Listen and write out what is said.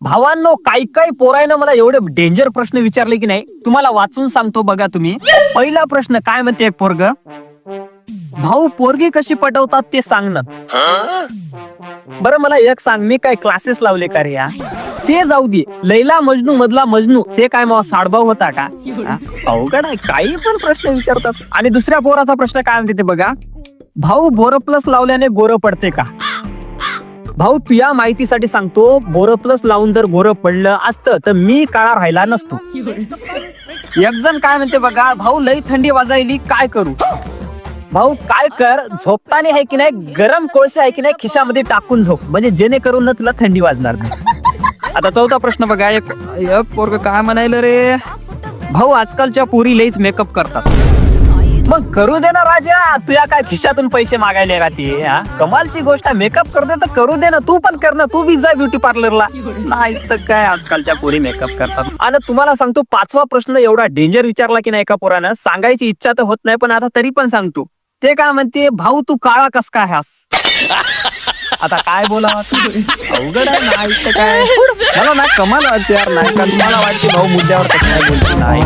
भावांनो, काही पोरायनं मला एवढे डेंजर प्रश्न विचारले की नाही, तुम्हाला वाचून सांगतो बघा तुम्ही. पहिला प्रश्न काय म्हणते एक पोरग, भाऊ पोरगी कशी पटवतात ते सांग ना. बरं मला एक सांग, मी काय क्लासेस लावले का रे या? ते जाऊ दे, लैला मजनू मधला मजनू ते काय मग साडभाऊ होता का? अवघड आहे, काही पण प्रश्न विचारतात. आणि दुसऱ्या पोराचा प्रश्न काय म्हणते ते बघा, भाऊ बोरोप्लस लावल्याने गोरं पडते का? भाऊ तुझ्या माहितीसाठी सांगतो, बोरोप्लस लावून जर गोरं पडलं असतं तर मी काळा राहिला नसतो. एक जण काय म्हणते बघा, भाऊ लई थंडी वाजायली काय करू? भाऊ काय कर, झोपताना आहे की नाही गरम कोळसे आहे की नाही खिशामध्ये टाकून झोप, म्हणजे जेणेकरून ना तुला थंडी वाजणार नाही. आता चौथा प्रश्न बघा, एक पोरग काय म्हणायला रे, भाऊ आजकालच्या पोरी लईच मेकअप करतात. मग करू दे ना राजा, तुझ्या काय खिशातून पैसे मागायले का ते? कमालची गोष्ट आहे, मेकअप करते तर करू दे ना, तू पण कर ना, तू बी जा ब्युटी पार्लरला. नाही तर काय, आजकालच्या पोरी मेकअप करतात. आणि तुम्हाला सांगतो, पाचवा प्रश्न एवढा डेंजर विचारला की नाही एका पोरानं, सांगायची इच्छा तर होत नाही पण आता तरी पण सांगतो. ते काय म्हणते, भाऊ तू काळा कस काय हास? आता काय बोला, अवघड आहे. नाही तर काय, मला ना कमाल वाटते यार, नाही का तुम्हाला वाटते भाऊ मुद्द्यावर कसं काय बोलते? नाही